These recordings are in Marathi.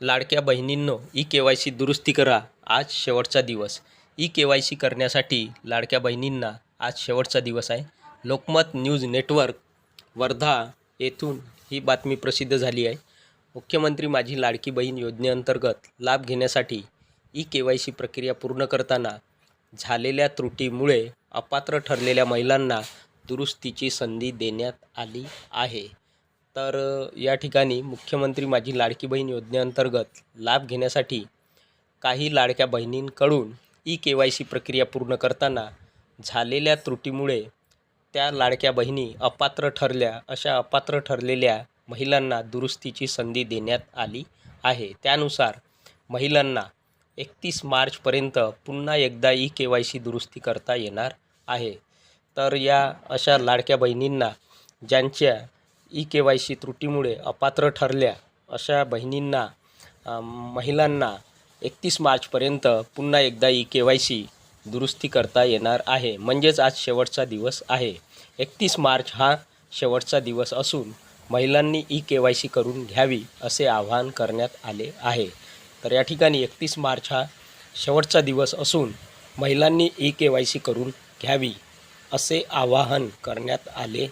लाडक्या बहिणींनो, ई-के-वाय-सी दुरुस्ती करा. आज शेवटचा दिवस. ई-के-वाय-सी करण्यासाठी लाडक्या बहिणींना आज शेवटचा दिवस आहे. लोकमत न्यूज नेटवर्क वर्धा येथून ही बातमी प्रसिद्ध झाली आहे. मुख्यमंत्री माझी लाडकी बहीण योजनेअंतर्गत लाभ घेण्यासाठी ई-के-वाय-सी प्रक्रिया पूर्ण करताना झालेल्या त्रुटीमुळे अपात्र ठरलेल्या महिलांना दुरुस्तीची संधी देण्यात आली आहे. तर या ठिकाणी मुख्यमंत्री माझी लाडकी बहीण योजनेअंतर्गत लाभ घेण्यासाठी काही लाडक्या बहिणींकडून ई-के-वाय-सी प्रक्रिया पूर्ण करताना झालेल्या त्रुटीमुळे त्या लाडक्या बहिणी अपात्र ठरल्या. अशा अपात्र ठरलेल्या महिलांना दुरुस्तीची संधी देण्यात आली आहे. त्यानुसार महिलांना 31 मार्चपर्यंत पुन्हा एकदा ई-के-वाय-सी दुरुस्ती करता येणार आहे. तर या अशा लाडक्या बहिणींना ज्यांच्या ई-के-वाय-सी त्रुटीमुळे अपात्र ठरल्या अशा बहिणींना महिलांना 31 मार्चपर्यंत पुन्हा एकदा ई-के-वाय-सी दुरुस्ती करता येणार आहे. म्हणजेच आज शेवटचा दिवस आहे. 31 मार्च हा शेवटचा दिवस असून महिलांनी ई-के-वाय-सी करून घ्यावी असे आवाहन करण्यात आले आहे. तर या ठिकाणी 31 मार्च हा शेवटचा दिवस असून महिलांनी ई-के-वाय-सी करून घ्यावी असे आवाहन करण्यात आले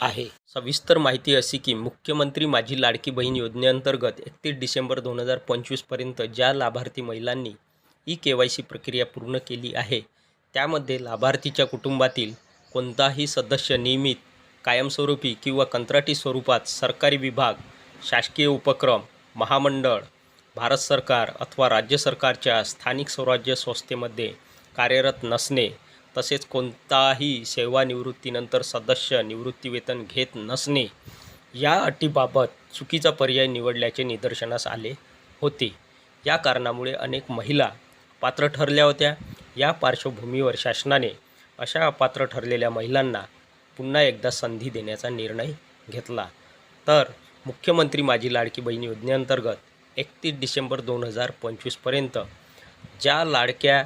आहे. सविस्तर माहिती अशी की मुख्यमंत्री माझी लाडकी बहीण योजनेअंतर्गत 31 डिसेंबर 2025पर्यंत ज्या लाभार्थी महिलांनी ई-के-वाय-सी प्रक्रिया पूर्ण केली आहे त्यामध्ये लाभार्थीच्या कुटुंबातील कोणताही सदस्य नियमित, कायमस्वरूपी किंवा कंत्राटी स्वरूपात सरकारी विभाग, शासकीय उपक्रम, महामंडळ, भारत सरकार अथवा राज्य सरकारच्या स्थानिक स्वराज्य संस्थेमध्ये कार्यरत नसणे, तसेच कोणताही सेवानिवृत्तीनंतर सदस्य निवृत्तीवेतन घेत नसणे या अटीबाबत चुकीचा पर्याय निवडल्याचे निदर्शनास आले होते. या कारणामुळे अनेक महिला पात्र ठरल्या होत्या. या पार्श्वभूमीवर शासनाने अशा अपात्र ठरलेल्या महिलांना पुन्हा एकदा संधी देण्याचा निर्णय घेतला. तर मुख्यमंत्री माझी लाडकी बहीण योजनेअंतर्गत 31 डिसेंबर 2025पर्यंत ज्या लाडक्या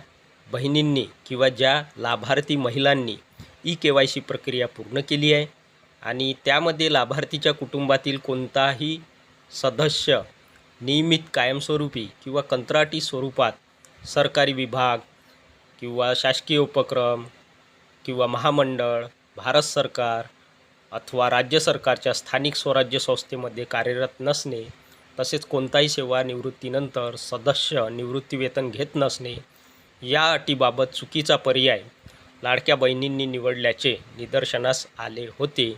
बहिणींनी किंवा ज्या लाभार्थी महिलांनी ई-के-वाय-सी प्रक्रिया पूर्ण केली आहे आणि त्यामध्ये लाभार्थीच्या कुटुंबातील कोणताही सदस्य नियमित, कायमस्वरूपी किंवा कंत्राटी स्वरूपात सरकारी विभाग किंवा शासकीय उपक्रम किंवा महामंडळ, भारत सरकार अथवा राज्य सरकारच्या स्थानिक स्वराज्य संस्थेमध्ये कार्यरत नसणे, तसेच कोणताही सेवानिवृत्तीनंतर सदस्य निवृत्तीवेतन घेत नसणे या अटीबाबत चुकीचा पर्याय लाडक्या बहिणींनी निवडल्याचे निदर्शनास आले होते.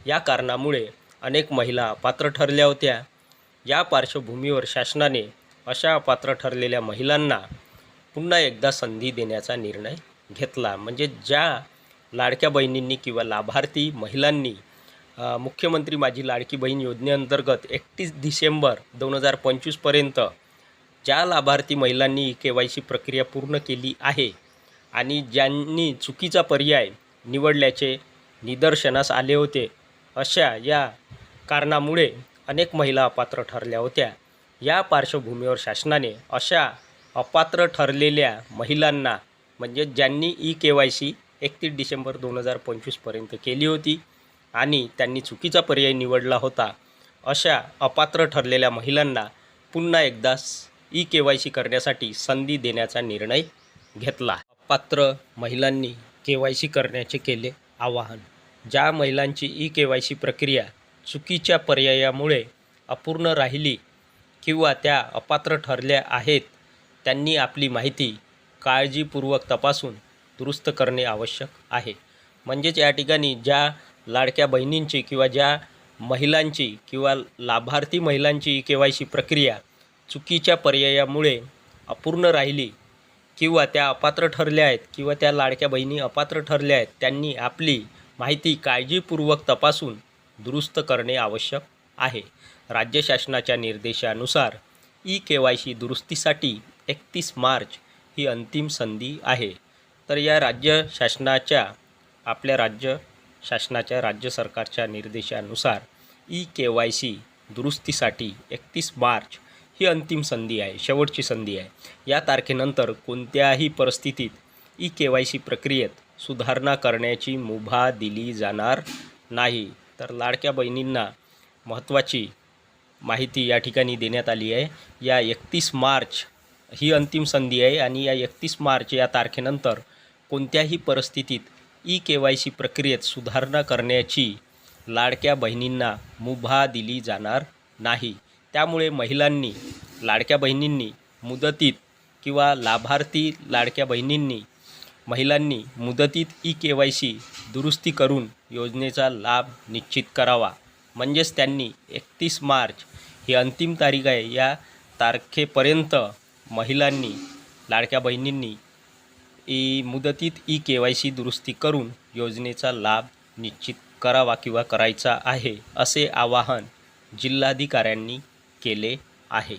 या कारणामुळे अनेक महिला अपात्र ठरल्या होत्या. या पार्श्वभूमीवर शासनाने अशा अपात्र ठरलेल्या महिलांना पुन्हा एकदा संधी देण्याचा निर्णय घेतला. म्हणजे ज्या लाडक्या बहिणींनी किंवा लाभार्थी महिलांनी मुख्यमंत्री माझी लाडकी बहीण योजनेअंतर्गत 31 डिसेंबर 2025पर्यंत ज्या लाभार्थी महिलांनी ई-के-वाय-सी प्रक्रिया पूर्ण केली आहे आणि ज्यांनी चुकीचा पर्याय निवडल्याचे निदर्शनास आले होते, अशा या कारणामुळे अनेक महिला अपात्र ठरल्या होत्या. या पार्श्वभूमीवर शासनाने अशा अपात्र ठरलेल्या महिलांना, म्हणजे ज्यांनी ई-के-वाय-सी 31 डिसेंबर 2025पर्यंत केली होती आणि त्यांनी चुकीचा पर्याय निवडला होता, अशा अपात्र ठरलेल्या महिलांना पुन्हा एकदा ई-के-वाय-सी करण्यासाठी संधी देण्याचा निर्णय घेतला. अपात्र महिलांनी के-वाय-सी करण्याचे केले आवाहन. ज्या महिलांची ई-के-वाय-सी प्रक्रिया चुकीच्या पर्यायामुळे अपूर्ण राहिली किंवा त्या अपात्र ठरल्या आहेत, त्यांनी आपली माहिती काळजीपूर्वक तपासून दुरुस्त करणे आवश्यक आहे. म्हणजेच या ठिकाणी ज्या लाडक्या बहिणींची किंवा ज्या महिलांची किंवा लाभार्थी महिलांची ई-के-वाय-सी प्रक्रिया चुकीच्या पर्यायामुळे अपूर्ण राहिली किंवा त्या अपात्र ठरल्या आहेत किंवा त्या लाडक्या बहिणी अपात्र ठरल्या आहेत, त्यांनी आपली माहिती काळजीपूर्वक तपासून दुरुस्त करणे आवश्यक आहे. राज्य शासनाच्या निर्देशानुसार ई-के-वाय-सी दुरुस्तीसाठी 31 मार्च ही अंतिम संधी आहे. तर या राज्य सरकारच्या निर्देशानुसार ई-के-वाय-सी दुरुस्तीसाठी 31 मार्च ही अंतिम संधी आहे, शेवटची संधी आहे. या तारखेनंतर कोणत्याही परिस्थितीत ई-के-वाय-सी प्रक्रियेत सुधारणा करण्याची मुभा दिली जाणार नाही. तर लाडक्या बहिणींना महत्त्वाची माहिती या ठिकाणी देण्यात आली आहे. या 31 मार्च ही अंतिम संधी आहे आणि या 31 मार्च या तारखेनंतर कोणत्याही परिस्थितीत ई-KYC प्रक्रियेत सुधारणा करण्याची लाडक्या बहिणींना मुभा दिली जाणार नाही. त्यामुळे लाडक्या बहिणींनी मुदतीत किंवा लाभार्थी लाडक्या महिलांनी मुदतीत ई-KYC दुरुस्ती करून योजनेचा लाभ निश्चित करावा. म्हणजेच त्यांनी 31 मार्च ही अंतिम तारीख आहे. या तारखेपर्यंत लाडक्या बहिणींनी मुदतीत ई-KYC दुरुस्ती करून योजनेचा लाभ निश्चित करावा किंवा करायचा आहे, असे आवाहन जिल्हाधिकाऱ्यांनी केले आहे.